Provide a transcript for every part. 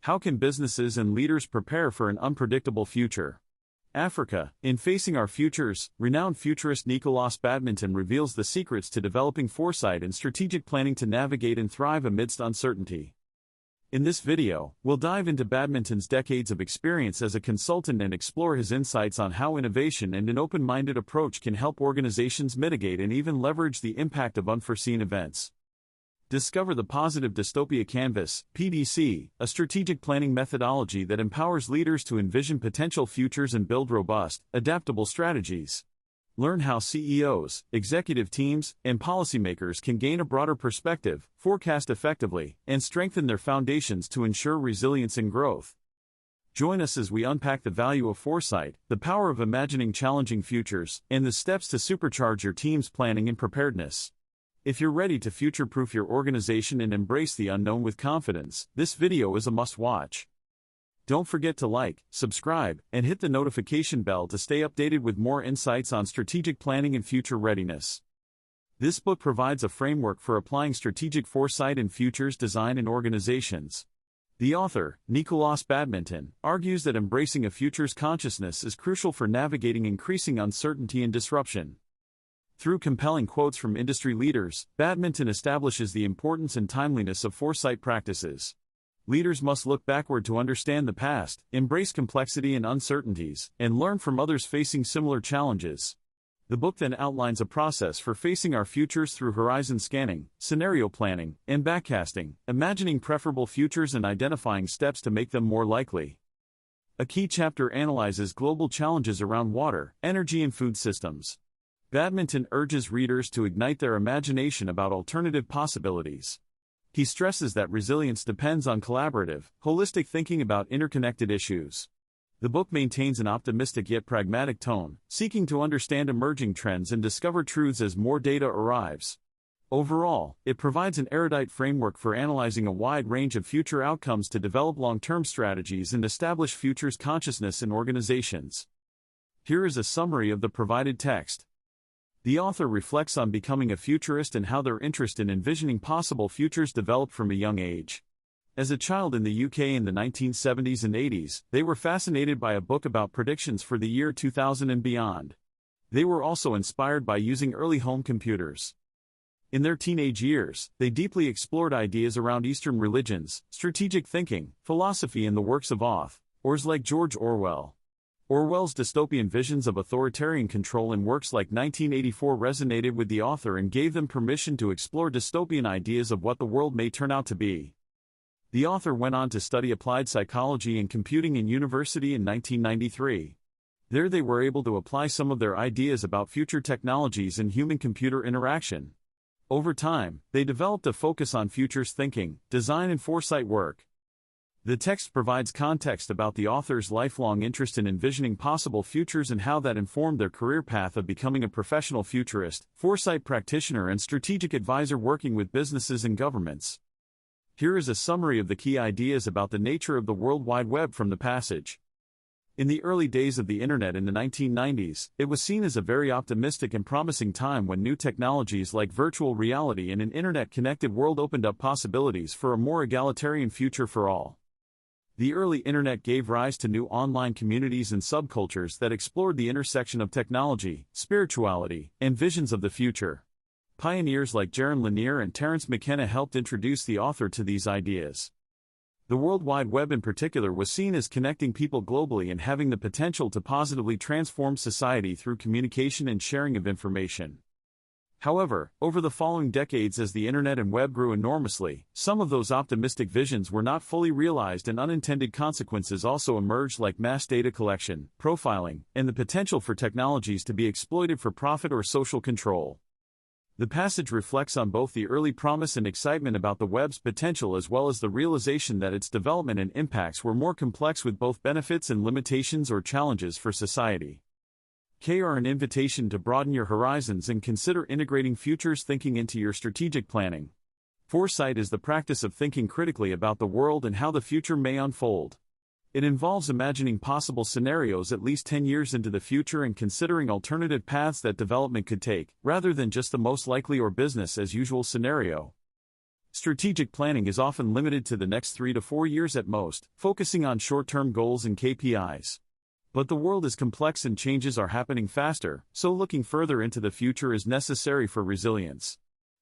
How can businesses and leaders prepare for an unpredictable future? Africa, in Facing Our Futures, renowned futurist Nikolas Badminton reveals the secrets to developing foresight and strategic planning to navigate and thrive amidst uncertainty. In this video, we'll dive into Badminton's decades of experience as a consultant and explore his insights on how innovation and an open-minded approach can help organizations mitigate and even leverage the impact of unforeseen events. Discover the Positive Dystopia Canvas, PDC, a strategic planning methodology that empowers leaders to envision potential futures and build robust, adaptable strategies. Learn how CEOs, executive teams, and policymakers can gain a broader perspective, forecast effectively, and strengthen their foundations to ensure resilience and growth. Join us as we unpack the value of foresight, the power of imagining challenging futures, and the steps to supercharge your team's planning and preparedness. If you're ready to future-proof your organization and embrace the unknown with confidence, this video is a must-watch. Don't forget to like, subscribe, and hit the notification bell to stay updated with more insights on strategic planning and future readiness. This book provides a framework for applying strategic foresight in futures design in organizations. The author, Nikolas Badminton, argues that embracing a futures consciousness is crucial for navigating increasing uncertainty and disruption. Through compelling quotes from industry leaders, Badminton establishes the importance and timeliness of foresight practices. Leaders must look backward to understand the past, embrace complexity and uncertainties, and learn from others facing similar challenges. The book then outlines a process for facing our futures through horizon scanning, scenario planning, and backcasting, imagining preferable futures and identifying steps to make them more likely. A key chapter analyzes global challenges around water, energy, and food systems. Badminton urges readers to ignite their imagination about alternative possibilities. He stresses that resilience depends on collaborative, holistic thinking about interconnected issues. The book maintains an optimistic yet pragmatic tone, seeking to understand emerging trends and discover truths as more data arrives. Overall, it provides an erudite framework for analyzing a wide range of future outcomes to develop long-term strategies and establish futures consciousness in organizations. Here is a summary of the provided text. The author reflects on becoming a futurist and how their interest in envisioning possible futures developed from a young age. As a child in the UK in the 1970s and 80s, they were fascinated by a book about predictions for the year 2000 and beyond. They were also inspired by using early home computers. In their teenage years, they deeply explored ideas around Eastern religions, strategic thinking, philosophy, and the works of authors like George Orwell. Orwell's dystopian visions of authoritarian control in works like 1984 resonated with the author and gave them permission to explore dystopian ideas of what the world may turn out to be. The author went on to study applied psychology and computing in university in 1993. There they were able to apply some of their ideas about future technologies and human-computer interaction. Over time, they developed a focus on futures thinking, design, and foresight work. The text provides context about the author's lifelong interest in envisioning possible futures and how that informed their career path of becoming a professional futurist, foresight practitioner, and strategic advisor working with businesses and governments. Here is a summary of the key ideas about the nature of the World Wide Web from the passage. In the early days of the Internet in the 1990s, it was seen as a very optimistic and promising time when new technologies like virtual reality and an Internet-connected world opened up possibilities for a more egalitarian future for all. The early Internet gave rise to new online communities and subcultures that explored the intersection of technology, spirituality, and visions of the future. Pioneers like Jaron Lanier and Terence McKenna helped introduce the author to these ideas. The World Wide Web in particular was seen as connecting people globally and having the potential to positively transform society through communication and sharing of information. However, over the following decades as the Internet and web grew enormously, some of those optimistic visions were not fully realized and unintended consequences also emerged like mass data collection, profiling, and the potential for technologies to be exploited for profit or social control. The passage reflects on both the early promise and excitement about the web's potential as well as the realization that its development and impacts were more complex with both benefits and limitations or challenges for society. Are an invitation to broaden your horizons and consider integrating futures thinking into your strategic planning. Foresight is the practice of thinking critically about the world and how the future may unfold. It involves imagining possible scenarios at least 10 years into the future and considering alternative paths that development could take, rather than just the most likely or business as usual scenario. Strategic planning is often limited to the next 3 to 4 years at most, focusing on short-term goals and KPIs. But the world is complex and changes are happening faster, so looking further into the future is necessary for resilience.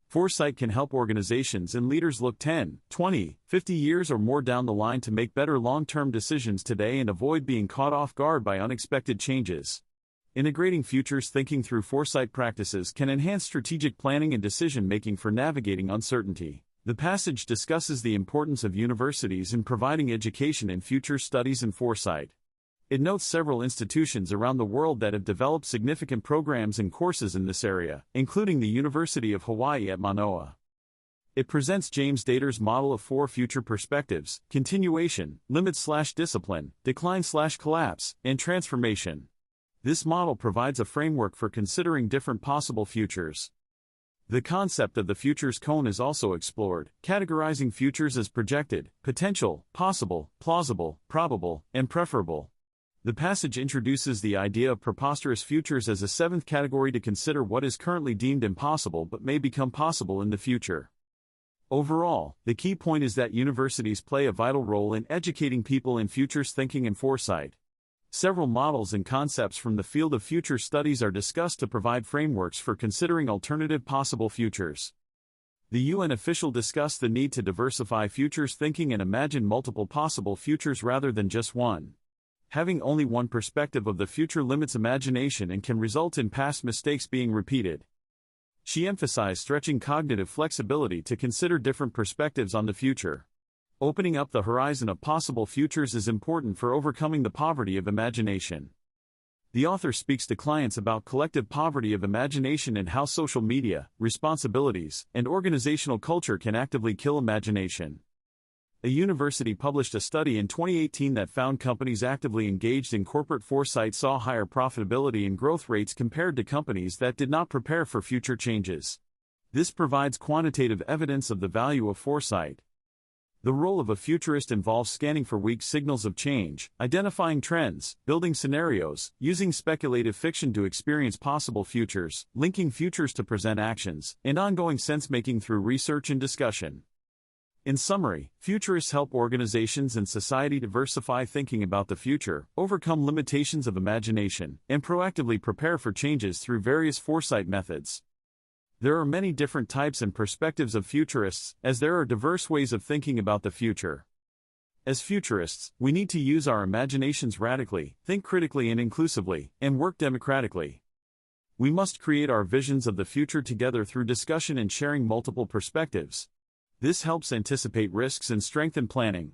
Foresight can help organizations and leaders look 10, 20, 50 years or more down the line to make better long-term decisions today and avoid being caught off guard by unexpected changes. Integrating futures thinking through foresight practices can enhance strategic planning and decision-making for navigating uncertainty. The passage discusses the importance of universities in providing education in future studies and foresight. It notes several institutions around the world that have developed significant programs and courses in this area, including the University of Hawaii at Manoa. It presents James Dater's model of 4 future perspectives: continuation, limit/discipline, decline/collapse, and transformation. This model provides a framework for considering different possible futures. The concept of the futures cone is also explored, categorizing futures as projected, potential, possible, plausible, probable, and preferable. The passage introduces the idea of preposterous futures as a 7th category to consider what is currently deemed impossible but may become possible in the future. Overall, the key point is that universities play a vital role in educating people in futures thinking and foresight. Several models and concepts from the field of future studies are discussed to provide frameworks for considering alternative possible futures. The UN official discussed the need to diversify futures thinking and imagine multiple possible futures rather than just one. Having only one perspective of the future limits imagination and can result in past mistakes being repeated. She emphasized stretching cognitive flexibility to consider different perspectives on the future. Opening up the horizon of possible futures is important for overcoming the poverty of imagination. The author speaks to clients about collective poverty of imagination and how social media, responsibilities, and organizational culture can actively kill imagination. A university published a study in 2018 that found companies actively engaged in corporate foresight saw higher profitability and growth rates compared to companies that did not prepare for future changes. This provides quantitative evidence of the value of foresight. The role of a futurist involves scanning for weak signals of change, identifying trends, building scenarios, using speculative fiction to experience possible futures, linking futures to present actions, and ongoing sense-making through research and discussion. In summary, futurists help organizations and society diversify thinking about the future, overcome limitations of imagination, and proactively prepare for changes through various foresight methods. There are many different types and perspectives of futurists, as there are diverse ways of thinking about the future. As futurists, we need to use our imaginations radically, think critically and inclusively, and work democratically. We must create our visions of the future together through discussion and sharing multiple perspectives. This helps anticipate risks and strengthen planning.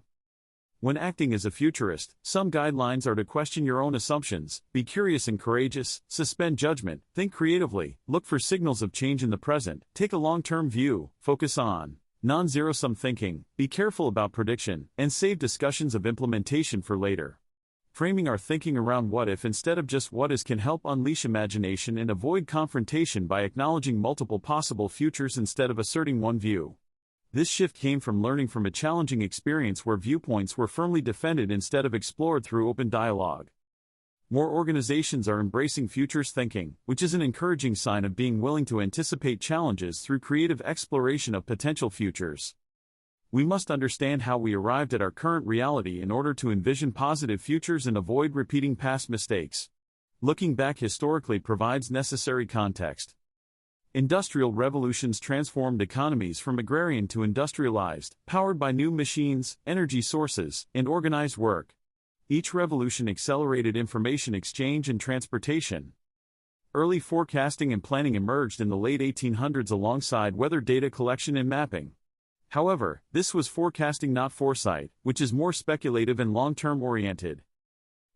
When acting as a futurist, some guidelines are to question your own assumptions, be curious and courageous, suspend judgment, think creatively, look for signals of change in the present, take a long-term view, focus on non-zero-sum thinking, be careful about prediction, and save discussions of implementation for later. Framing our thinking around what if instead of just what is can help unleash imagination and avoid confrontation by acknowledging multiple possible futures instead of asserting one view. This shift came from learning from a challenging experience where viewpoints were firmly defended instead of explored through open dialogue. More organizations are embracing futures thinking, which is an encouraging sign of being willing to anticipate challenges through creative exploration of potential futures. We must understand how we arrived at our current reality in order to envision positive futures and avoid repeating past mistakes. Looking back historically provides necessary context. Industrial revolutions transformed economies from agrarian to industrialized, powered by new machines, energy sources, and organized work. Each revolution accelerated information exchange and transportation. Early forecasting and planning emerged in the late 1800s alongside weather data collection and mapping. However, this was forecasting, not foresight, which is more speculative and long-term oriented.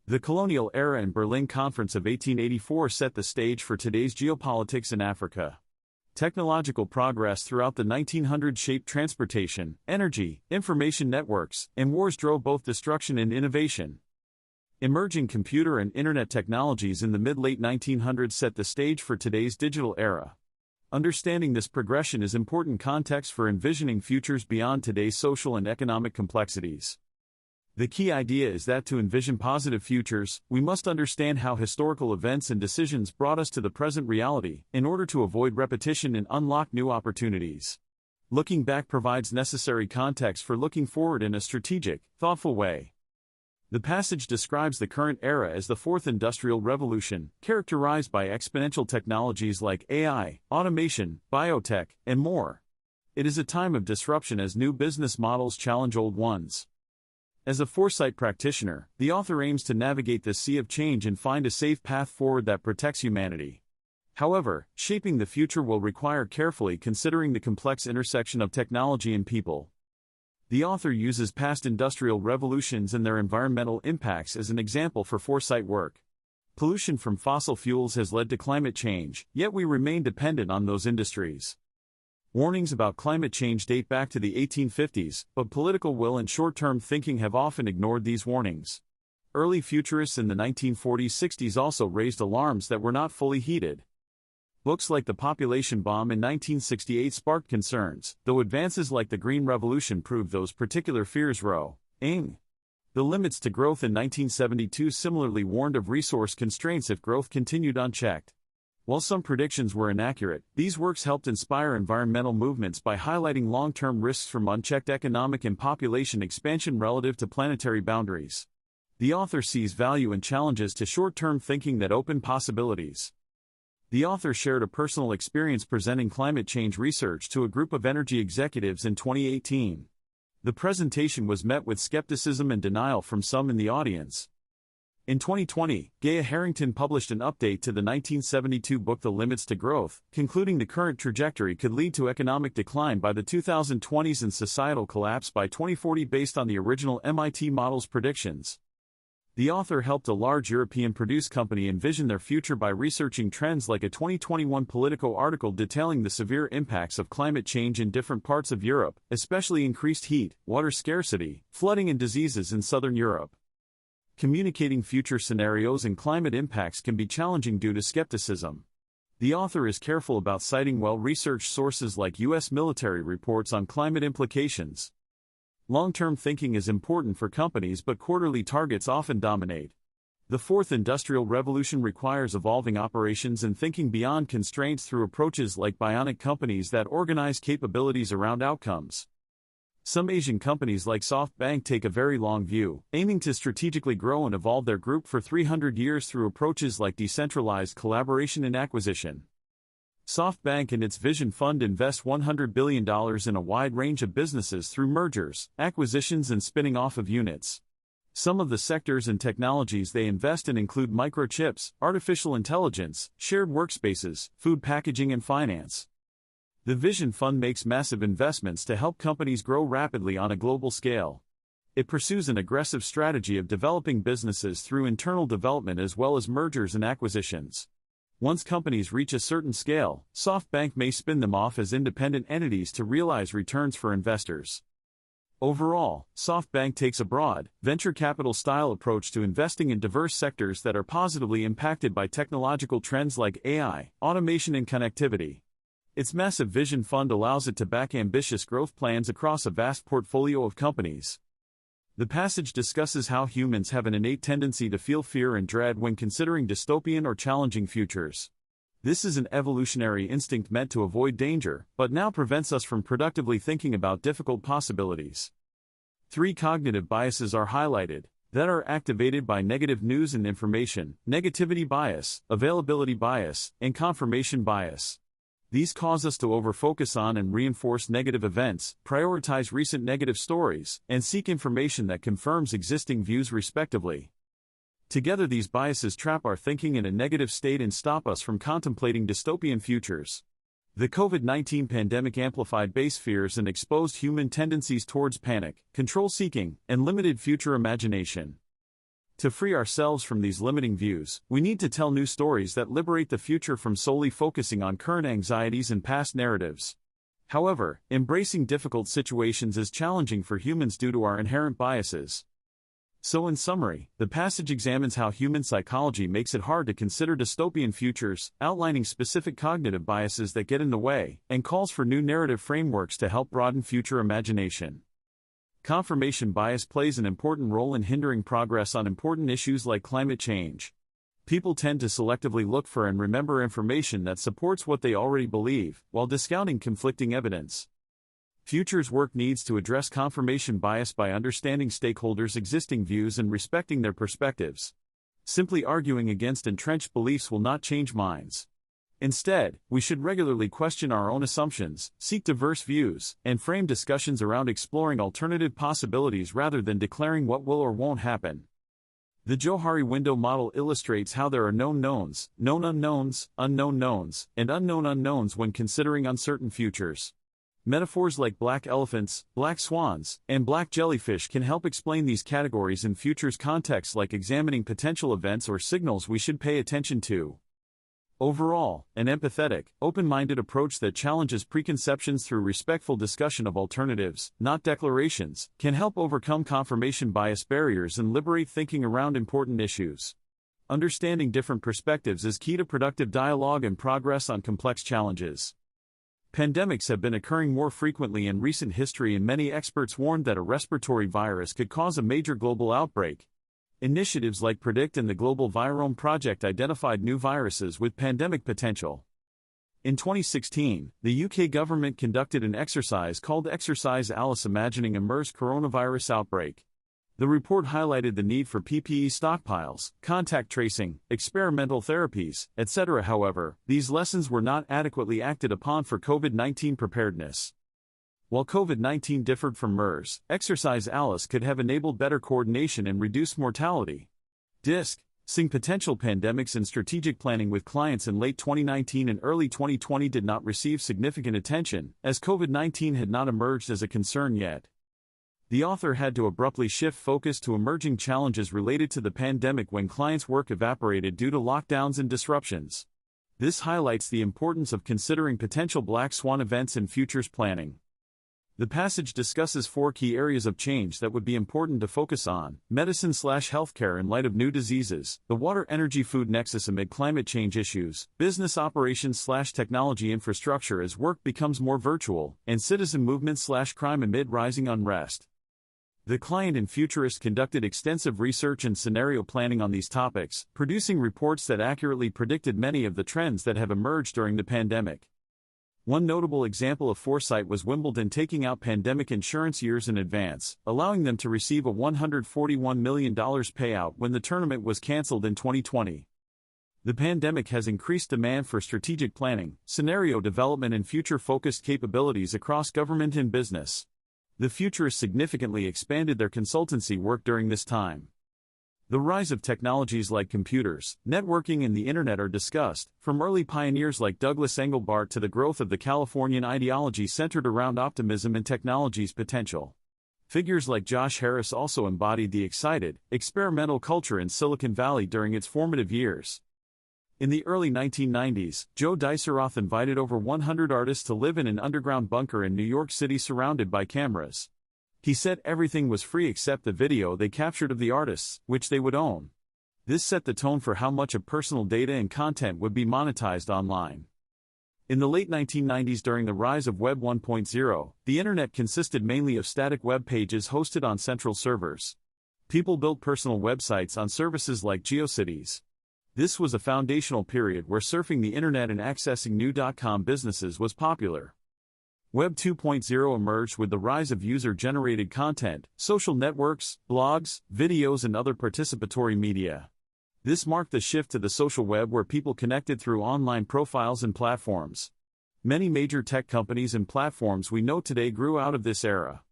The colonial era and Berlin Conference of 1884 set the stage for today's geopolitics in Africa. Technological progress throughout the 1900s shaped transportation, energy, information networks, and wars drove both destruction and innovation. Emerging computer and internet technologies in the mid-late 1900s set the stage for today's digital era. Understanding this progression is important context for envisioning futures beyond today's social and economic complexities. The key idea is that to envision positive futures, we must understand how historical events and decisions brought us to the present reality, in order to avoid repetition and unlock new opportunities. Looking back provides necessary context for looking forward in a strategic, thoughtful way. The passage describes the current era as the Fourth Industrial Revolution, characterized by exponential technologies like AI, automation, biotech, and more. It is a time of disruption as new business models challenge old ones. As a foresight practitioner, the author aims to navigate the sea of change and find a safe path forward that protects humanity. However, shaping the future will require carefully considering the complex intersection of technology and people. The author uses past industrial revolutions and their environmental impacts as an example for foresight work. Pollution from fossil fuels has led to climate change, yet we remain dependent on those industries. Warnings about climate change date back to the 1850s, but political will and short-term thinking have often ignored these warnings. Early futurists in the 1940s-60s also raised alarms that were not fully heeded. Books like The Population Bomb in 1968 sparked concerns, though advances like the Green Revolution proved those particular fears. The Limits to Growth in 1972 similarly warned of resource constraints if growth continued unchecked. While some predictions were inaccurate, these works helped inspire environmental movements by highlighting long-term risks from unchecked economic and population expansion relative to planetary boundaries. The author sees value and challenges to short-term thinking that open possibilities. The author shared a personal experience presenting climate change research to a group of energy executives in 2018. The presentation was met with skepticism and denial from some in the audience. In 2020, Gaia Harrington published an update to the 1972 book The Limits to Growth, concluding the current trajectory could lead to economic decline by the 2020s and societal collapse by 2040 based on the original MIT model's predictions. The author helped a large European produce company envision their future by researching trends like a 2021 Politico article detailing the severe impacts of climate change in different parts of Europe, especially increased heat, water scarcity, flooding and diseases in southern Europe. Communicating future scenarios and climate impacts can be challenging due to skepticism. The author is careful about citing well-researched sources like U.S. military reports on climate implications. Long-term thinking is important for companies, but quarterly targets often dominate. The Fourth Industrial Revolution requires evolving operations and thinking beyond constraints through approaches like bionic companies that organize capabilities around outcomes. Some Asian companies like SoftBank take a very long view, aiming to strategically grow and evolve their group for 300 years through approaches like decentralized collaboration and acquisition. SoftBank and its Vision Fund invest $100 billion in a wide range of businesses through mergers, acquisitions and spinning off of units. Some of the sectors and technologies they invest in include microchips, artificial intelligence, shared workspaces, food packaging and finance. The Vision Fund makes massive investments to help companies grow rapidly on a global scale. It pursues an aggressive strategy of developing businesses through internal development as well as mergers and acquisitions. Once companies reach a certain scale, SoftBank may spin them off as independent entities to realize returns for investors. Overall, SoftBank takes a broad, venture capital-style approach to investing in diverse sectors that are positively impacted by technological trends like AI, automation and connectivity. Its massive Vision Fund allows it to back ambitious growth plans across a vast portfolio of companies. The passage discusses how humans have an innate tendency to feel fear and dread when considering dystopian or challenging futures. This is an evolutionary instinct meant to avoid danger, but now prevents us from productively thinking about difficult possibilities. 3 cognitive biases are highlighted that are activated by negative news and information: negativity bias, availability bias, and confirmation bias. These cause us to overfocus on and reinforce negative events, prioritize recent negative stories, and seek information that confirms existing views respectively. Together these biases trap our thinking in a negative state and stop us from contemplating dystopian futures. The COVID-19 pandemic amplified base fears and exposed human tendencies towards panic, control-seeking, and limited future imagination. To free ourselves from these limiting views, we need to tell new stories that liberate the future from solely focusing on current anxieties and past narratives. However, embracing difficult situations is challenging for humans due to our inherent biases. So in summary, the passage examines how human psychology makes it hard to consider dystopian futures, outlining specific cognitive biases that get in the way, and calls for new narrative frameworks to help broaden future imagination. Confirmation bias plays an important role in hindering progress on important issues like climate change. People tend to selectively look for and remember information that supports what they already believe, while discounting conflicting evidence. Futures work needs to address confirmation bias by understanding stakeholders' existing views and respecting their perspectives. Simply arguing against entrenched beliefs will not change minds. Instead, we should regularly question our own assumptions, seek diverse views, and frame discussions around exploring alternative possibilities rather than declaring what will or won't happen. The Johari window model illustrates how there are known knowns, known unknowns, unknown knowns, and unknown unknowns when considering uncertain futures. Metaphors like black elephants, black swans, and black jellyfish can help explain these categories in futures contexts, like examining potential events or signals we should pay attention to. Overall, an empathetic, open-minded approach that challenges preconceptions through respectful discussion of alternatives, not declarations, can help overcome confirmation bias barriers and liberate thinking around important issues. Understanding different perspectives is key to productive dialogue and progress on complex challenges. Pandemics have been occurring more frequently in recent history, and many experts warned that a respiratory virus could cause a major global outbreak. Initiatives like PREDICT and the Global Virome Project identified new viruses with pandemic potential. In 2016, the UK government conducted an exercise called Exercise Alice, imagining a MERS coronavirus outbreak. The report highlighted the need for PPE stockpiles, contact tracing, experimental therapies, etc. However, these lessons were not adequately acted upon for COVID-19 preparedness. While COVID-19 differed from MERS, Exercise Alice could have enabled better coordination and reduced mortality. Discussing potential pandemics and strategic planning with clients in late 2019 and early 2020 did not receive significant attention, as COVID-19 had not emerged as a concern yet. The author had to abruptly shift focus to emerging challenges related to the pandemic when clients' work evaporated due to lockdowns and disruptions. This highlights the importance of considering potential black swan events in futures planning. The passage discusses 4 key areas of change that would be important to focus on: medicine/healthcare in light of new diseases, the water-energy-food nexus amid climate change issues, business operations/technology infrastructure as work becomes more virtual, and citizen movement/crime amid rising unrest. The client and futurist conducted extensive research and scenario planning on these topics, producing reports that accurately predicted many of the trends that have emerged during the pandemic. One notable example of foresight was Wimbledon taking out pandemic insurance years in advance, allowing them to receive a $141 million payout when the tournament was cancelled in 2020. The pandemic has increased demand for strategic planning, scenario development, and future-focused capabilities across government and business. The futurists significantly expanded their consultancy work during this time. The rise of technologies like computers, networking, and the internet are discussed, from early pioneers like Douglas Engelbart to the growth of the Californian ideology centered around optimism and technology's potential. Figures like Josh Harris also embodied the excited, experimental culture in Silicon Valley during its formative years. In the early 1990s, Joe Diceroth invited over 100 artists to live in an underground bunker in New York City surrounded by cameras. He said everything was free except the video they captured of the artists, which they would own. This set the tone for how much of personal data and content would be monetized online. In the late 1990s, during the rise of Web 1.0, the internet consisted mainly of static web pages hosted on central servers. People built personal websites on services like GeoCities. This was a foundational period where surfing the internet and accessing new .com businesses was popular. Web 2.0 emerged with the rise of user-generated content, social networks, blogs, videos, and other participatory media. This marked the shift to the social web, where people connected through online profiles and platforms. Many major tech companies and platforms we know today grew out of this era.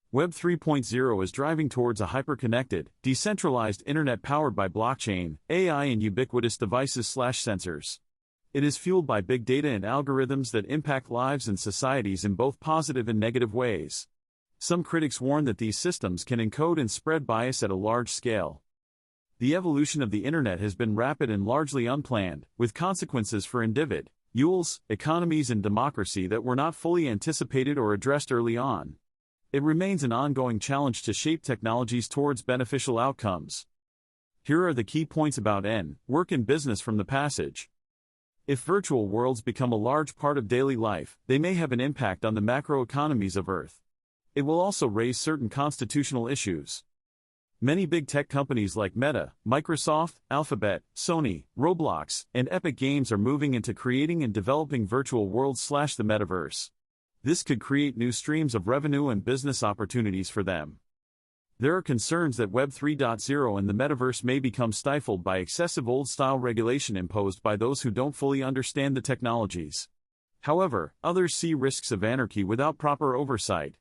Web 3.0 is driving towards a hyper-connected, decentralized internet powered by blockchain, AI, and ubiquitous devices/sensors. It is fueled by big data and algorithms that impact lives and societies in both positive and negative ways. Some critics warn that these systems can encode and spread bias at a large scale. The evolution of the internet has been rapid and largely unplanned, with consequences for individuals, economies, and democracy that were not fully anticipated or addressed early on. It remains an ongoing challenge to shape technologies towards beneficial outcomes. Here are the key points about work and business from the passage. If virtual worlds become a large part of daily life, they may have an impact on the macroeconomies of Earth. It will also raise certain constitutional issues. Many big tech companies like Meta, Microsoft, Alphabet, Sony, Roblox, and Epic Games are moving into creating and developing virtual worlds/the metaverse. This could create new streams of revenue and business opportunities for them. There are concerns that Web 3.0 and the metaverse may become stifled by excessive old-style regulation imposed by those who don't fully understand the technologies. However, others see risks of anarchy without proper oversight.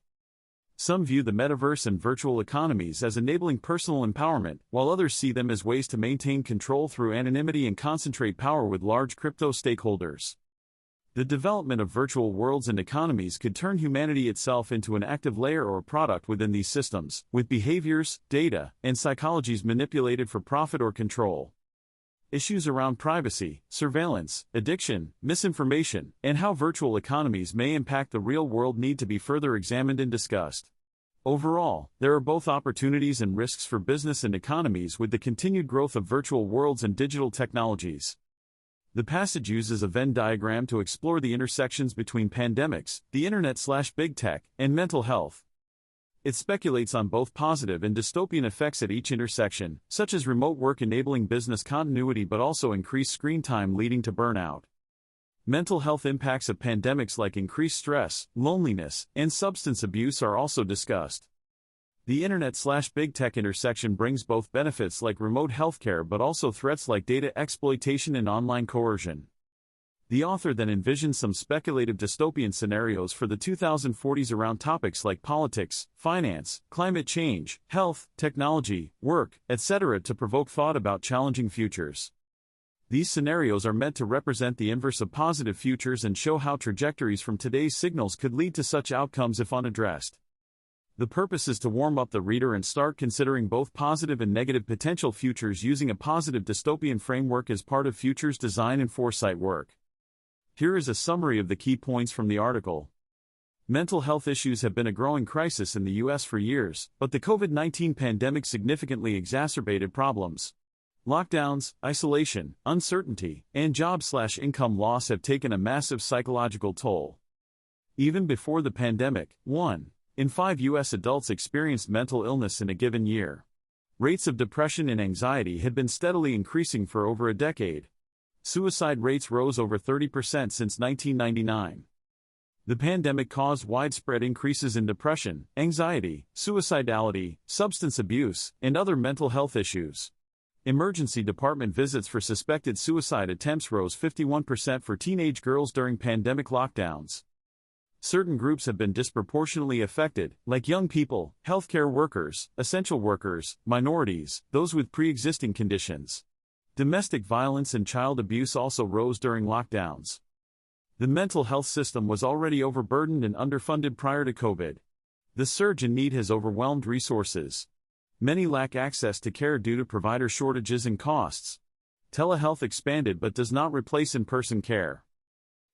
Some view the metaverse and virtual economies as enabling personal empowerment, while others see them as ways to maintain control through anonymity and concentrate power with large crypto stakeholders. The development of virtual worlds and economies could turn humanity itself into an active layer or product within these systems, with behaviors, data, and psychologies manipulated for profit or control. Issues around privacy, surveillance, addiction, misinformation, and how virtual economies may impact the real world need to be further examined and discussed. Overall, there are both opportunities and risks for business and economies with the continued growth of virtual worlds and digital technologies. The passage uses a Venn diagram to explore the intersections between pandemics, the internet/big tech, and mental health. It speculates on both positive and dystopian effects at each intersection, such as remote work enabling business continuity but also increased screen time leading to burnout. Mental health impacts of pandemics like increased stress, loneliness, and substance abuse are also discussed. The internet/big tech intersection brings both benefits like remote healthcare but also threats like data exploitation and online coercion. The author then envisions some speculative dystopian scenarios for the 2040s around topics like politics, finance, climate change, health, technology, work, etc. to provoke thought about challenging futures. These scenarios are meant to represent the inverse of positive futures and show how trajectories from today's signals could lead to such outcomes if unaddressed. The purpose is to warm up the reader and start considering both positive and negative potential futures using a positive dystopian framework as part of futures design and foresight work. Here is a summary of the key points from the article. Mental health issues have been a growing crisis in the U.S. for years, but the COVID-19 pandemic significantly exacerbated problems. Lockdowns, isolation, uncertainty, and job/income loss have taken a massive psychological toll. Even before the pandemic, 1 in 5 U.S. adults experienced mental illness in a given year. Rates of depression and anxiety had been steadily increasing for over a decade. Suicide rates rose over 30% since 1999. The pandemic caused widespread increases in depression, anxiety, suicidality, substance abuse, and other mental health issues. Emergency department visits for suspected suicide attempts rose 51% for teenage girls during pandemic lockdowns. Certain groups have been disproportionately affected, like young people, healthcare workers, essential workers, minorities, those with pre-existing conditions. Domestic violence and child abuse also rose during lockdowns. The mental health system was already overburdened and underfunded prior to COVID. The surge in need has overwhelmed resources. Many lack access to care due to provider shortages and costs. Telehealth expanded but does not replace in-person care.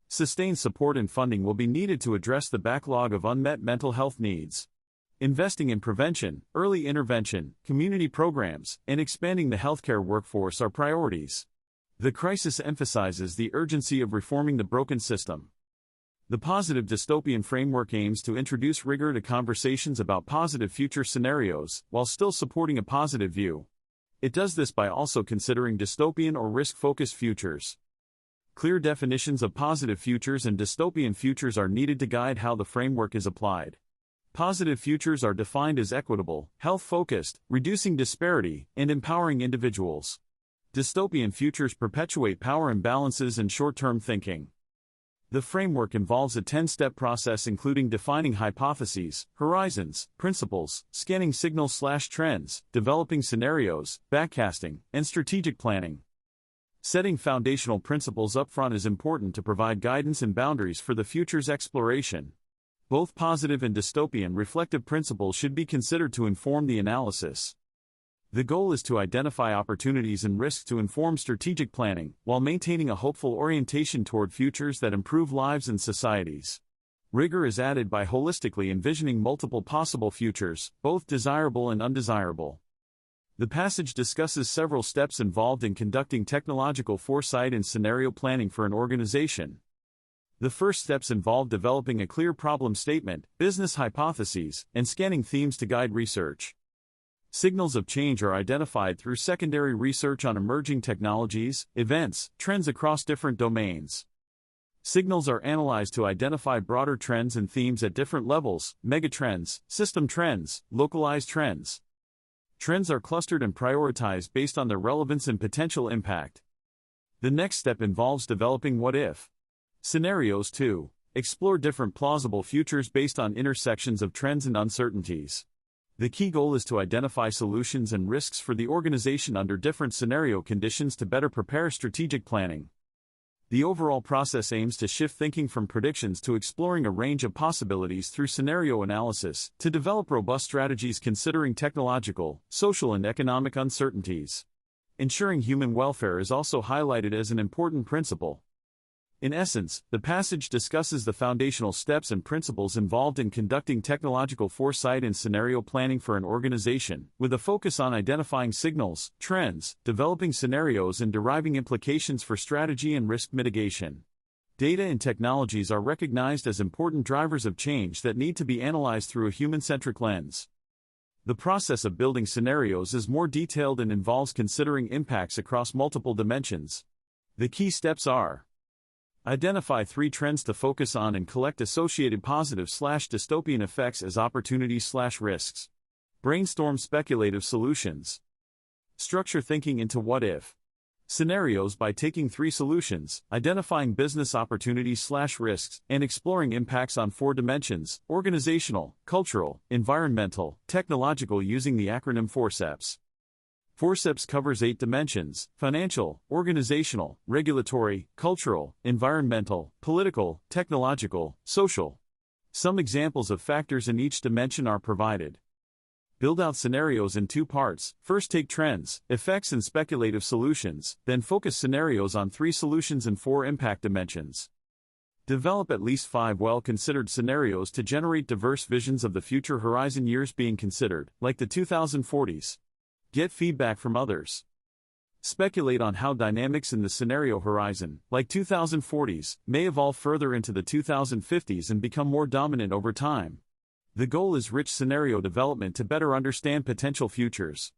Sustained support and funding will be needed to address the backlog of unmet mental health needs. Investing in prevention, early intervention, community programs, and expanding the healthcare workforce are priorities. The crisis emphasizes the urgency of reforming the broken system. The positive dystopian framework aims to introduce rigor to conversations about positive future scenarios, while still supporting a positive view. It does this by also considering dystopian or risk-focused futures. Clear definitions of positive futures and dystopian futures are needed to guide how the framework is applied. Positive futures are defined as equitable, health-focused, reducing disparity, and empowering individuals. Dystopian futures perpetuate power imbalances and short-term thinking. The framework involves a 10-step process including defining hypotheses, horizons, principles, scanning signals/trends, developing scenarios, backcasting, and strategic planning. Setting foundational principles upfront is important to provide guidance and boundaries for the future's exploration. Both positive and dystopian reflective principles should be considered to inform the analysis. The goal is to identify opportunities and risks to inform strategic planning, while maintaining a hopeful orientation toward futures that improve lives and societies. Rigor is added by holistically envisioning multiple possible futures, both desirable and undesirable. The passage discusses several steps involved in conducting technological foresight and scenario planning for an organization. The first steps involve developing a clear problem statement, business hypotheses, and scanning themes to guide research. Signals of change are identified through secondary research on emerging technologies, events, trends across different domains. Signals are analyzed to identify broader trends and themes at different levels: megatrends, system trends, localized trends. Trends are clustered and prioritized based on their relevance and potential impact. The next step involves developing what-if scenarios to explore different plausible futures based on intersections of trends and uncertainties. The key goal is to identify solutions and risks for the organization under different scenario conditions to better prepare strategic planning. The overall process aims to shift thinking from predictions to exploring a range of possibilities through scenario analysis, to develop robust strategies considering technological, social, and economic uncertainties. Ensuring human welfare is also highlighted as an important principle. In essence, the passage discusses the foundational steps and principles involved in conducting technological foresight and scenario planning for an organization, with a focus on identifying signals, trends, developing scenarios, and deriving implications for strategy and risk mitigation. Data and technologies are recognized as important drivers of change that need to be analyzed through a human-centric lens. The process of building scenarios is more detailed and involves considering impacts across multiple dimensions. The key steps are: identify 3 trends to focus on and collect associated positive/dystopian effects as opportunities/risks. Brainstorm speculative solutions. Structure thinking into what-if scenarios by taking 3 solutions, identifying business opportunities/risks, and exploring impacts on 4 dimensions: organizational, cultural, environmental, technological, using the acronym FORCEPS. FORCEPS covers 8 dimensions: financial, organizational, regulatory, cultural, environmental, political, technological, social. Some examples of factors in each dimension are provided. Build out scenarios in 2 parts. First, take trends, effects, and speculative solutions, then focus scenarios on 3 solutions and 4 impact dimensions. Develop at least 5 well-considered scenarios to generate diverse visions of the future horizon years being considered, like the 2040s. Get feedback from others. Speculate on how dynamics in the scenario horizon, like 2040s, may evolve further into the 2050s and become more dominant over time. The goal is rich scenario development to better understand potential futures.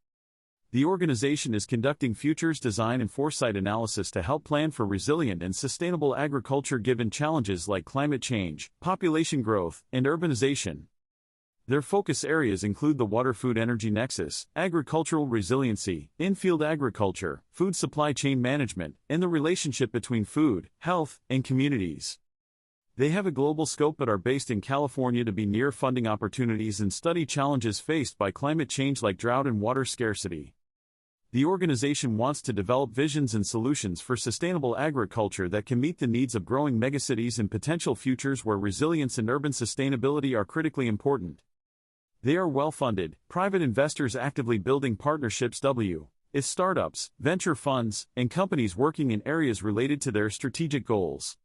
The organization is conducting futures design and foresight analysis to help plan for resilient and sustainable agriculture given challenges like climate change, population growth, and urbanization. Their focus areas include the water-food-energy nexus, agricultural resiliency, in-field agriculture, food supply chain management, and the relationship between food, health, and communities. They have a global scope but are based in California to be near funding opportunities and study challenges faced by climate change like drought and water scarcity. The organization wants to develop visions and solutions for sustainable agriculture that can meet the needs of growing megacities and potential futures where resilience and urban sustainability are critically important. They are well-funded, private investors actively building partnerships with startups, venture funds, and companies working in areas related to their strategic goals.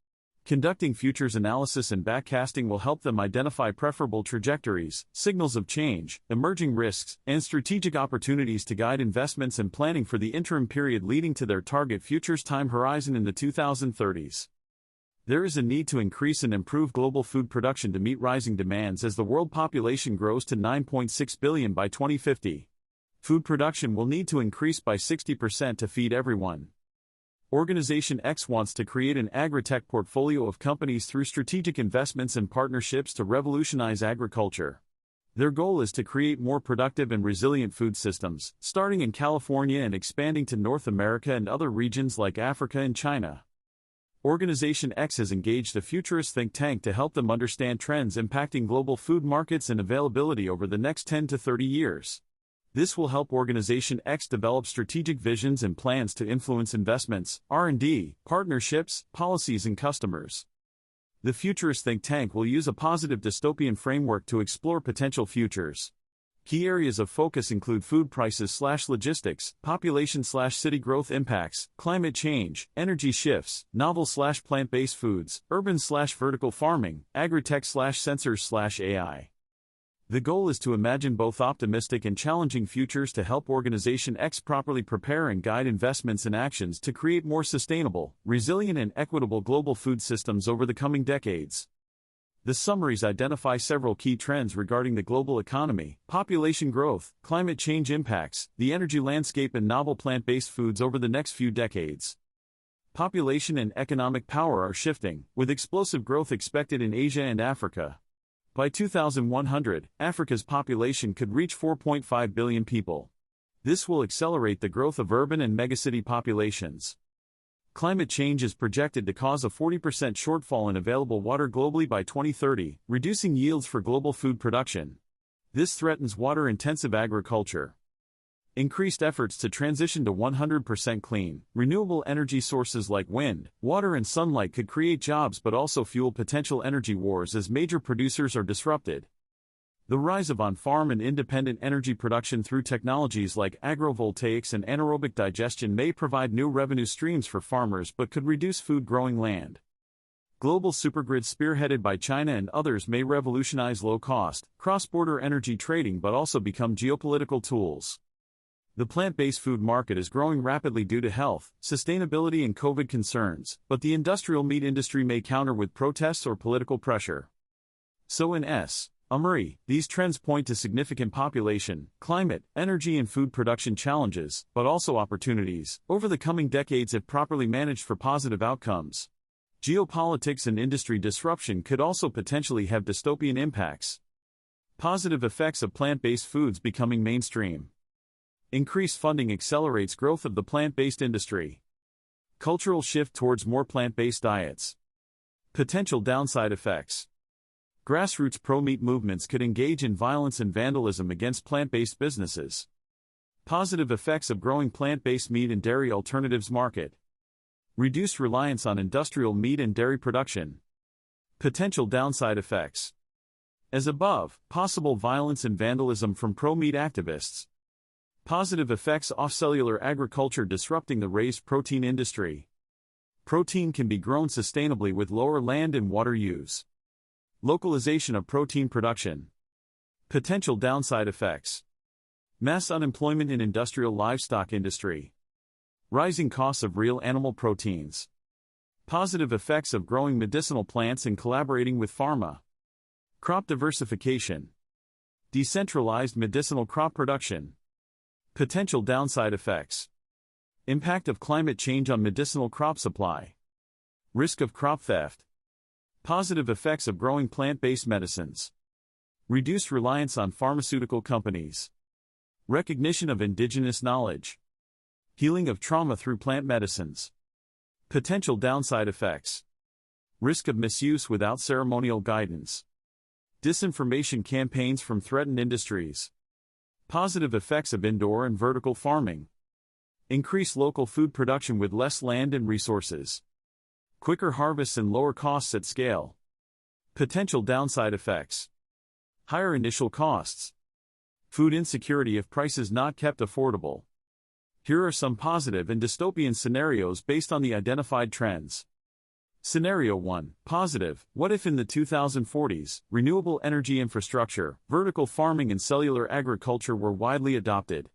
Conducting futures analysis and backcasting will help them identify preferable trajectories, signals of change, emerging risks, and strategic opportunities to guide investments and planning for the interim period leading to their target futures time horizon in the 2030s. There is a need to increase and improve global food production to meet rising demands as the world population grows to 9.6 billion by 2050. Food production will need to increase by 60% to feed everyone. Organization X wants to create an agri-tech portfolio of companies through strategic investments and partnerships to revolutionize agriculture. Their goal is to create more productive and resilient food systems, starting in California and expanding to North America and other regions like Africa and China. Organization X has engaged a futurist think tank to help them understand trends impacting global food markets and availability over the next 10 to 30 years. This will help Organization X develop strategic visions and plans to influence investments, R&D, partnerships, policies, and customers. The futurist think tank will use a positive dystopian framework to explore potential futures. Key areas of focus include food prices/logistics, population/city growth impacts, climate change, energy shifts, novel/plant-based foods, urban/vertical farming, agri-tech/sensors/AI. The goal is to imagine both optimistic and challenging futures to help Organization X properly prepare and guide investments and actions to create more sustainable, resilient, and equitable global food systems over the coming decades. The summaries identify several key trends regarding the global economy, population growth, climate change impacts, the energy landscape, and novel plant-based foods over the next few decades. Population and economic power are shifting, with explosive growth expected in Asia and Africa. By 2100, Africa's population could reach 4.5 billion people. This will accelerate the growth of urban and megacity populations. Climate change is projected to cause a 40% shortfall in available water globally by 2030, reducing yields for global food production. This threatens water-intensive agriculture. Increased efforts to transition to 100% clean, renewable energy sources like wind, water and sunlight could create jobs but also fuel potential energy wars as major producers are disrupted. The rise of on-farm and independent energy production through technologies like agrovoltaics and anaerobic digestion may provide new revenue streams for farmers but could reduce food-growing land. Global supergrids spearheaded by China and others may revolutionize low-cost, cross-border energy trading but also become geopolitical tools. The plant-based food market is growing rapidly due to health, sustainability and COVID concerns, but the industrial meat industry may counter with protests or political pressure. So in summary, these trends point to significant population, climate, energy and food production challenges, but also opportunities, over the coming decades if properly managed for positive outcomes. Geopolitics and industry disruption could also potentially have dystopian impacts. Positive effects of plant-based foods becoming mainstream. Increased funding accelerates growth of the plant-based industry. Cultural shift towards more plant-based diets. Potential downside effects. Grassroots pro-meat movements could engage in violence and vandalism against plant-based businesses. Positive effects of growing plant-based meat and dairy alternatives market. Reduced reliance on industrial meat and dairy production. Potential downside effects. As above, possible violence and vandalism from pro-meat activists. Positive effects off cellular agriculture disrupting the raised protein industry. Protein can be grown sustainably with lower land and water use. Localization of protein production. Potential downside effects. Mass unemployment in industrial livestock industry. Rising costs of real animal proteins. Positive effects of growing medicinal plants and collaborating with pharma. Crop diversification. Decentralized medicinal crop production. Potential downside effects. Impact of climate change on medicinal crop supply. Risk of crop theft. Positive effects of growing plant-based medicines. Reduced reliance on pharmaceutical companies. Recognition of indigenous knowledge. Healing of trauma through plant medicines. Potential downside effects. Risk of misuse without ceremonial guidance. Disinformation campaigns from threatened industries. Positive effects of indoor and vertical farming. Increase local food production with less land and resources. Quicker harvests and lower costs at scale. Potential downside effects. Higher initial costs. Food insecurity if prices not kept affordable. Here are some positive and dystopian scenarios based on the identified trends. Scenario 1, positive, what if in the 2040s, renewable energy infrastructure, vertical farming and cellular agriculture were widely adopted?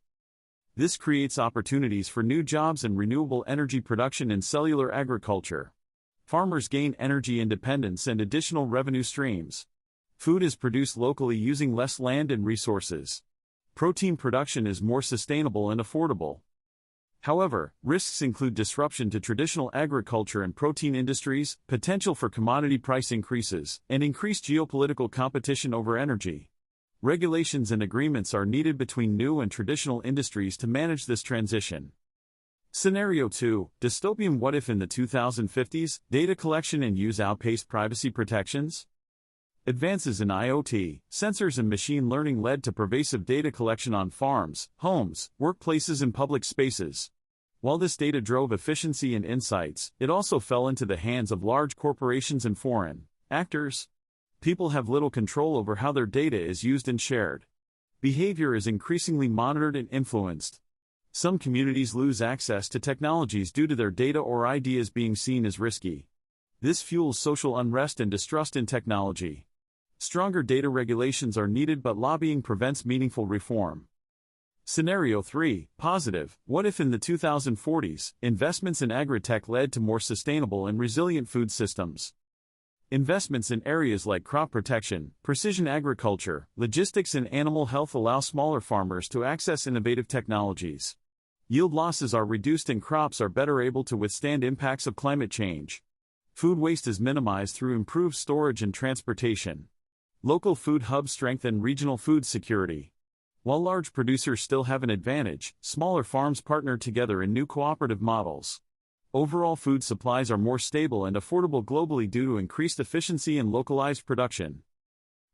This creates opportunities for new jobs in renewable energy production and cellular agriculture. Farmers gain energy independence and additional revenue streams. Food is produced locally using less land and resources. Protein production is more sustainable and affordable. However, risks include disruption to traditional agriculture and protein industries, potential for commodity price increases, and increased geopolitical competition over energy. Regulations and agreements are needed between new and traditional industries to manage this transition. Scenario 2, dystopian what if in the 2050s, data collection and use outpaced privacy protections? Advances in IoT, sensors and machine learning led to pervasive data collection on farms, homes, workplaces and public spaces. While this data drove efficiency and insights, it also fell into the hands of large corporations and foreign actors. People have little control over how their data is used and shared. Behavior is increasingly monitored and influenced. Some communities lose access to technologies due to their data or ideas being seen as risky. This fuels social unrest and distrust in technology. Stronger data regulations are needed, but lobbying prevents meaningful reform. Scenario 3, positive, what if in the 2040s, investments in agri-tech led to more sustainable and resilient food systems? Investments in areas like crop protection, precision agriculture, logistics and animal health allow smaller farmers to access innovative technologies. Yield losses are reduced and crops are better able to withstand impacts of climate change. Food waste is minimized through improved storage and transportation. Local food hubs strengthen regional food security. While large producers still have an advantage, smaller farms partner together in new cooperative models. Overall food supplies are more stable and affordable globally due to increased efficiency and localized production.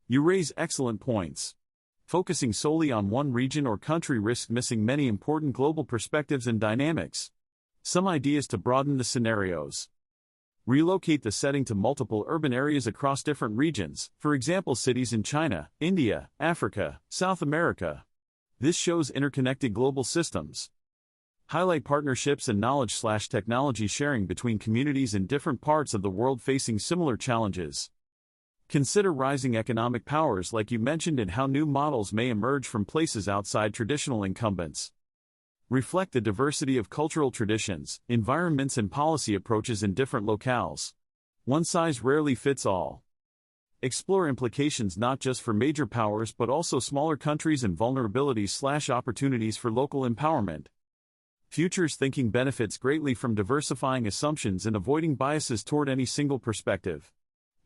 You raise excellent points. Focusing solely on one region or country risks missing many important global perspectives and dynamics. Some ideas to broaden the scenarios. Relocate the setting to multiple urban areas across different regions, for example cities in China, India, Africa, South America. This shows interconnected global systems. Highlight partnerships and knowledge/technology sharing between communities in different parts of the world facing similar challenges. Consider rising economic powers like you mentioned and how new models may emerge from places outside traditional incumbents. Reflect the diversity of cultural traditions, environments and policy approaches in different locales. One size rarely fits all. Explore implications not just for major powers but also smaller countries and vulnerabilities/opportunities for local empowerment. Futures thinking benefits greatly from diversifying assumptions and avoiding biases toward any single perspective.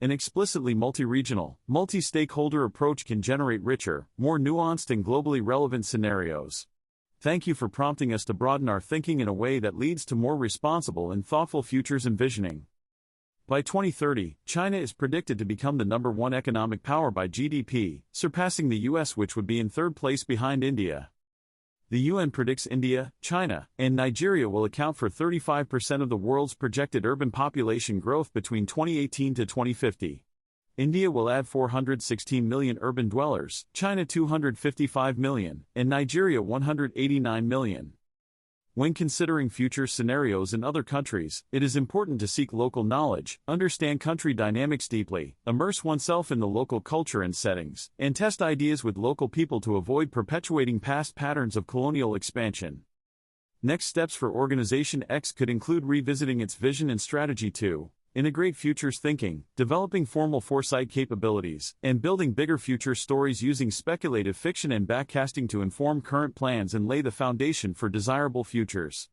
An explicitly multi-regional, multi-stakeholder approach can generate richer, more nuanced and globally relevant scenarios. Thank you for prompting us to broaden our thinking in a way that leads to more responsible and thoughtful futures envisioning. By 2030, China is predicted to become the #1 economic power by GDP, surpassing the US, which would be in third place behind India. The UN predicts India, China, and Nigeria will account for 35% of the world's projected urban population growth between 2018 to 2050. India will add 416 million urban dwellers, China 255 million, and Nigeria 189 million. When considering future scenarios in other countries, it is important to seek local knowledge, understand country dynamics deeply, immerse oneself in the local culture and settings, and test ideas with local people to avoid perpetuating past patterns of colonial expansion. Next steps for Organization X could include revisiting its vision and strategy to integrate futures thinking, developing formal foresight capabilities, and building bigger future stories using speculative fiction and backcasting to inform current plans and lay the foundation for desirable futures.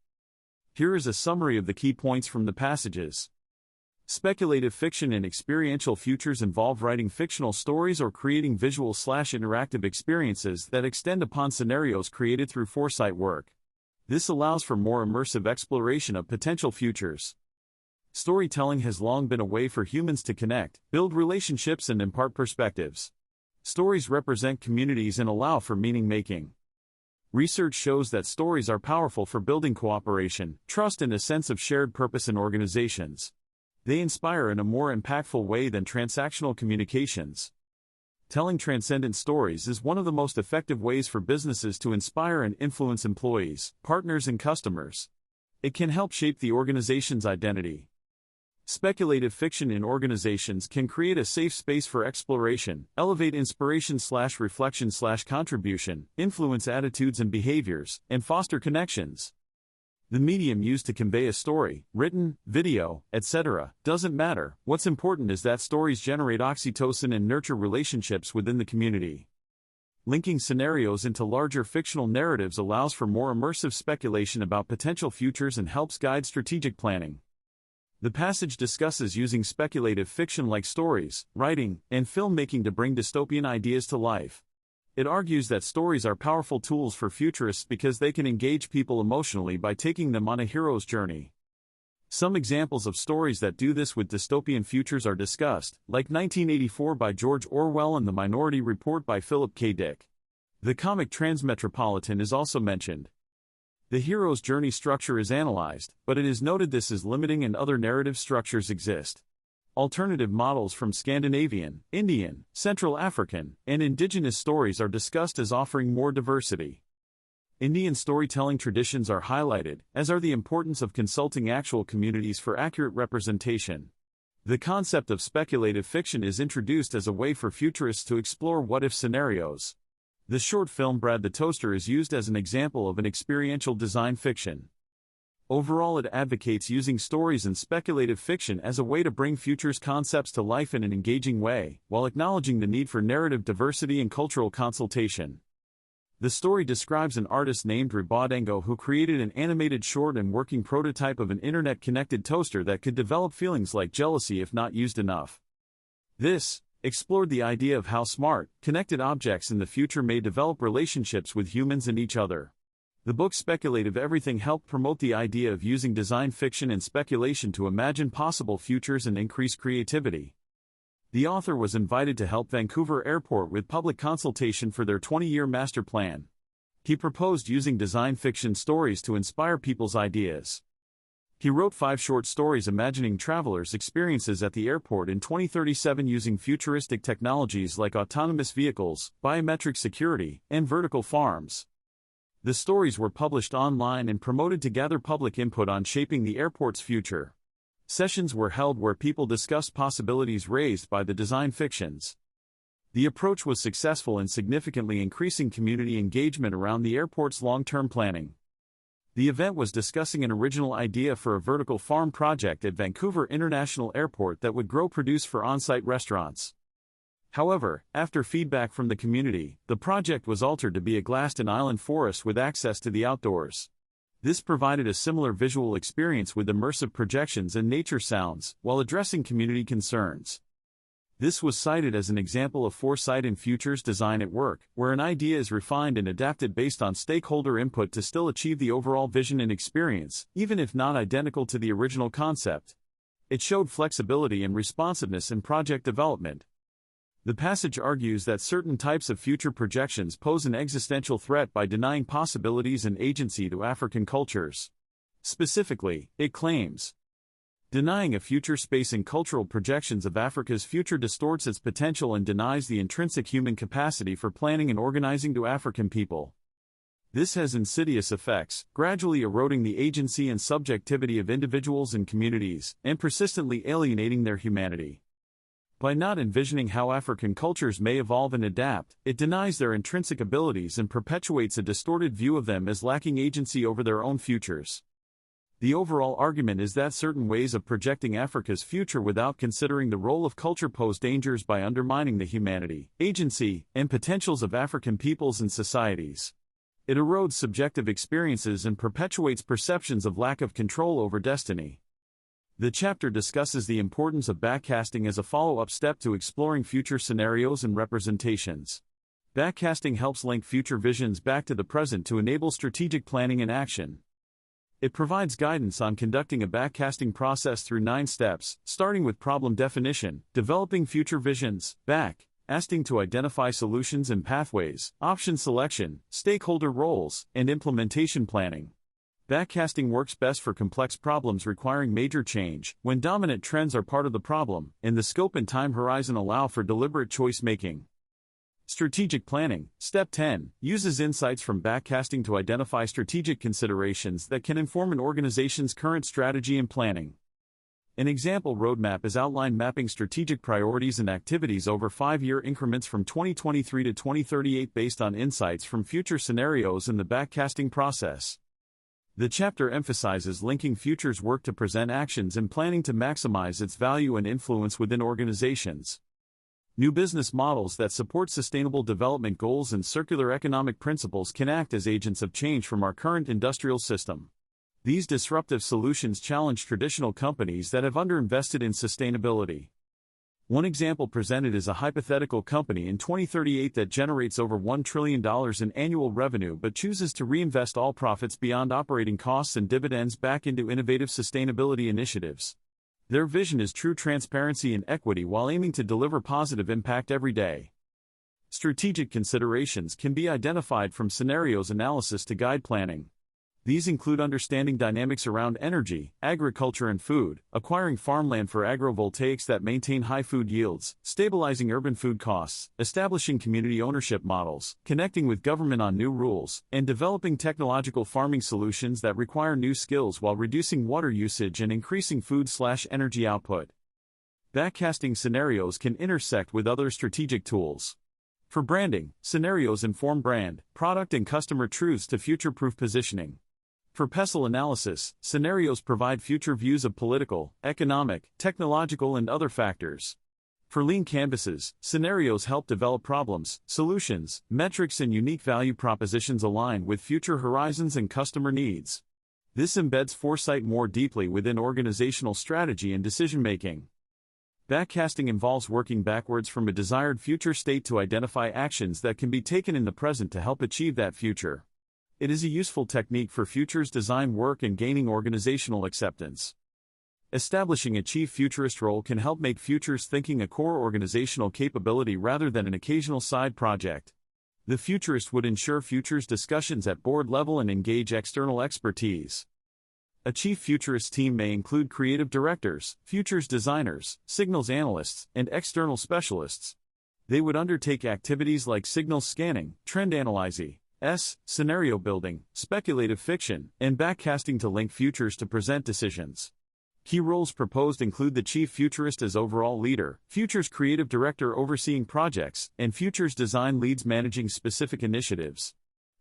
Here is a summary of the key points from the passages. Speculative fiction and experiential futures involve writing fictional stories or creating visual/interactive experiences that extend upon scenarios created through foresight work. This allows for more immersive exploration of potential futures. Storytelling has long been a way for humans to connect, build relationships and impart perspectives. Stories represent communities and allow for meaning-making. Research shows that stories are powerful for building cooperation, trust and a sense of shared purpose in organizations. They inspire in a more impactful way than transactional communications. Telling transcendent stories is one of the most effective ways for businesses to inspire and influence employees, partners and customers. It can help shape the organization's identity. Speculative fiction in organizations can create a safe space for exploration, elevate inspiration/reflection/contribution, influence attitudes and behaviors, and foster connections. The medium used to convey a story, written, video, etc., doesn't matter. What's important is that stories generate oxytocin and nurture relationships within the community. Linking scenarios into larger fictional narratives allows for more immersive speculation about potential futures and helps guide strategic planning. The passage discusses using speculative fiction like stories, writing, and filmmaking to bring dystopian ideas to life. It argues that stories are powerful tools for futurists because they can engage people emotionally by taking them on a hero's journey. Some examples of stories that do this with dystopian futures are discussed, like 1984 by George Orwell and The Minority Report by Philip K. Dick. The comic Transmetropolitan is also mentioned. The hero's journey structure is analyzed, but it is noted this is limiting and other narrative structures exist. Alternative models from Scandinavian, Indian, Central African, and indigenous stories are discussed as offering more diversity. Indian storytelling traditions are highlighted, as are the importance of consulting actual communities for accurate representation. The concept of speculative fiction is introduced as a way for futurists to explore what-if scenarios. The short film Brad the Toaster is used as an example of an experiential design fiction. Overall, it advocates using stories and speculative fiction as a way to bring futures concepts to life in an engaging way, while acknowledging the need for narrative diversity and cultural consultation. The story describes an artist named Ribadengo who created an animated short and working prototype of an internet-connected toaster that could develop feelings like jealousy if not used enough. This explored the idea of how smart, connected objects in the future may develop relationships with humans and each other. The book's speculative everything helped promote the idea of using design fiction and speculation to imagine possible futures and increase creativity. The author was invited to help Vancouver Airport with public consultation for their 20-year master plan. He proposed using design fiction stories to inspire people's ideas. He wrote 5 short stories imagining travelers' experiences at the airport in 2037 using futuristic technologies like autonomous vehicles, biometric security, and vertical farms. The stories were published online and promoted to gather public input on shaping the airport's future. Sessions were held where people discussed possibilities raised by the design fictions. The approach was successful in significantly increasing community engagement around the airport's long-term planning. The event was discussing an original idea for a vertical farm project at Vancouver International Airport that would grow produce for on-site restaurants. However, after feedback from the community, the project was altered to be a glassed and island forest with access to the outdoors. This provided a similar visual experience with immersive projections and nature sounds, while addressing community concerns. This was cited as an example of foresight in futures design at work, where an idea is refined and adapted based on stakeholder input to still achieve the overall vision and experience, even if not identical to the original concept. It showed flexibility and responsiveness in project development. The passage argues that certain types of future projections pose an existential threat by denying possibilities and agency to African cultures. Specifically, it claims, denying a future space and cultural projections of Africa's future distorts its potential and denies the intrinsic human capacity for planning and organizing to African people. This has insidious effects, gradually eroding the agency and subjectivity of individuals and communities, and persistently alienating their humanity. By not envisioning how African cultures may evolve and adapt, it denies their intrinsic abilities and perpetuates a distorted view of them as lacking agency over their own futures. The overall argument is that certain ways of projecting Africa's future without considering the role of culture pose dangers by undermining the humanity, agency, and potentials of African peoples and societies. It erodes subjective experiences and perpetuates perceptions of lack of control over destiny. The chapter discusses the importance of backcasting as a follow-up step to exploring future scenarios and representations. Backcasting helps link future visions back to the present to enable strategic planning and action. It provides guidance on conducting a backcasting process through 9 steps, starting with problem definition, developing future visions, backcasting to identify solutions and pathways, option selection, stakeholder roles, and implementation planning. Backcasting works best for complex problems requiring major change, when dominant trends are part of the problem, and the scope and time horizon allow for deliberate choice-making. Strategic planning, Step 10, uses insights from backcasting to identify strategic considerations that can inform an organization's current strategy and planning. An example roadmap is outlined mapping strategic priorities and activities over 5-year increments from 2023 to 2038 based on insights from future scenarios in the backcasting process. The chapter emphasizes linking futures work to present actions and planning to maximize its value and influence within organizations. New business models that support sustainable development goals and circular economic principles can act as agents of change from our current industrial system. These disruptive solutions challenge traditional companies that have underinvested in sustainability. One example presented is a hypothetical company in 2038 that generates over $1 trillion in annual revenue but chooses to reinvest all profits beyond operating costs and dividends back into innovative sustainability initiatives. Their vision is true transparency and equity while aiming to deliver positive impact every day. Strategic considerations can be identified from scenarios analysis to guide planning. These include understanding dynamics around energy, agriculture and food, acquiring farmland for agrovoltaics that maintain high food yields, stabilizing urban food costs, establishing community ownership models, connecting with government on new rules, and developing technological farming solutions that require new skills while reducing water usage and increasing food/energy output. Backcasting scenarios can intersect with other strategic tools. For branding, scenarios inform brand, product and customer truths to future-proof positioning. For PESTLE analysis, scenarios provide future views of political, economic, technological and other factors. For lean canvases, scenarios help develop problems, solutions, metrics, and unique value propositions aligned with future horizons and customer needs. This embeds foresight more deeply within organizational strategy and decision-making. Backcasting involves working backwards from a desired future state to identify actions that can be taken in the present to help achieve that future. It is a useful technique for futures design work and gaining organizational acceptance. Establishing a chief futurist role can help make futures thinking a core organizational capability rather than an occasional side project. The futurist would ensure futures discussions at board level and engage external expertise. A chief futurist team may include creative directors, futures designers, signals analysts, and external specialists. They would undertake activities like signals scanning, trend analysis, scenario building, speculative fiction, and backcasting to link futures to present decisions. Key roles proposed include the chief futurist as overall leader, futures creative director overseeing projects, and futures design leads managing specific initiatives.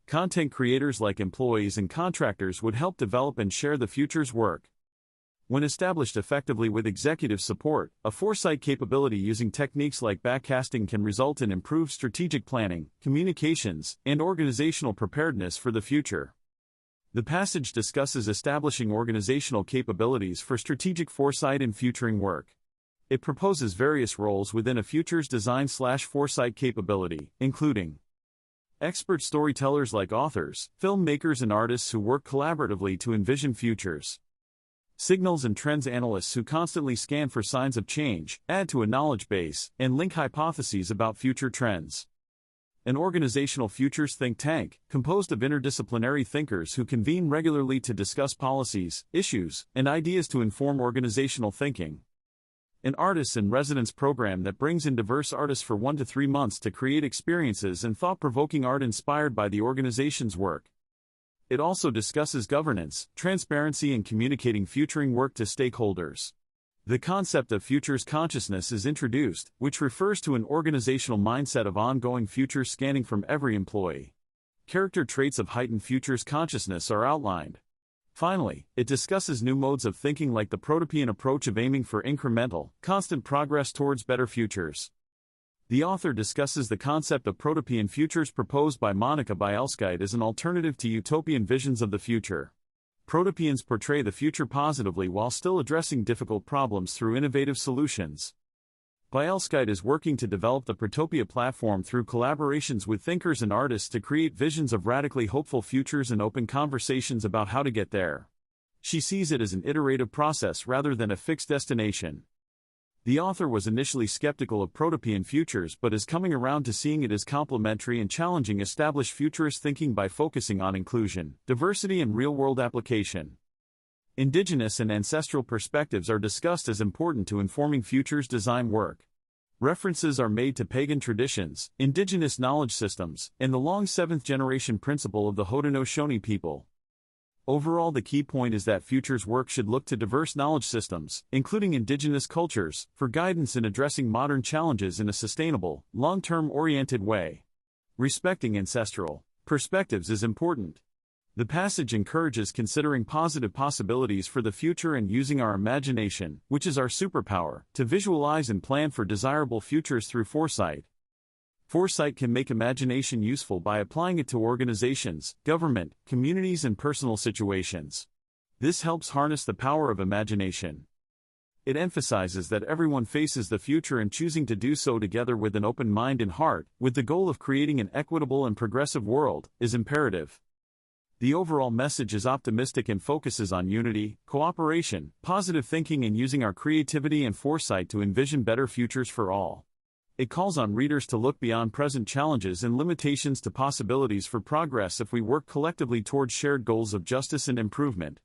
Content creators like employees and contractors would help develop and share the futures work. When established effectively with executive support, a foresight capability using techniques like backcasting can result in improved strategic planning, communications, and organizational preparedness for the future. The passage discusses establishing organizational capabilities for strategic foresight and futuring work. It proposes various roles within a futures design/foresight capability, including expert storytellers like authors, filmmakers, and artists who work collaboratively to envision futures. Signals and trends analysts who constantly scan for signs of change, add to a knowledge base, and link hypotheses about future trends. An organizational futures think tank, composed of interdisciplinary thinkers who convene regularly to discuss policies, issues, and ideas to inform organizational thinking. An artists in residence program that brings in diverse artists for 1 to 3 months to create experiences and thought-provoking art inspired by the organization's work. It also discusses governance, transparency, and communicating futuring work to stakeholders. The concept of futures consciousness is introduced, which refers to an organizational mindset of ongoing futures scanning from every employee. Character traits of heightened futures consciousness are outlined. Finally, it discusses new modes of thinking like the protopian approach of aiming for incremental, constant progress towards better futures. The author discusses the concept of protopian futures proposed by Monika Bielskite as an alternative to utopian visions of the future. Protopians portray the future positively while still addressing difficult problems through innovative solutions. Bielskite is working to develop the Protopia platform through collaborations with thinkers and artists to create visions of radically hopeful futures and open conversations about how to get there. She sees it as an iterative process rather than a fixed destination. The author was initially skeptical of protopian futures but is coming around to seeing it as complementary and challenging established futurist thinking by focusing on inclusion, diversity, and real-world application. Indigenous and ancestral perspectives are discussed as important to informing futures design work. References are made to pagan traditions, indigenous knowledge systems, and the long 7th-generation principle of the Haudenosaunee people. Overall, the key point is that futures work should look to diverse knowledge systems, including indigenous cultures, for guidance in addressing modern challenges in a sustainable, long-term oriented way. Respecting ancestral perspectives is important. The passage encourages considering positive possibilities for the future and using our imagination, which is our superpower, to visualize and plan for desirable futures through foresight. Foresight can make imagination useful by applying it to organizations, government, communities, and personal situations. This helps harness the power of imagination. It emphasizes that everyone faces the future and choosing to do so together with an open mind and heart, with the goal of creating an equitable and progressive world, is imperative. The overall message is optimistic and focuses on unity, cooperation, positive thinking, and using our creativity and foresight to envision better futures for all. It calls on readers to look beyond present challenges and limitations to possibilities for progress if we work collectively towards shared goals of justice and improvement.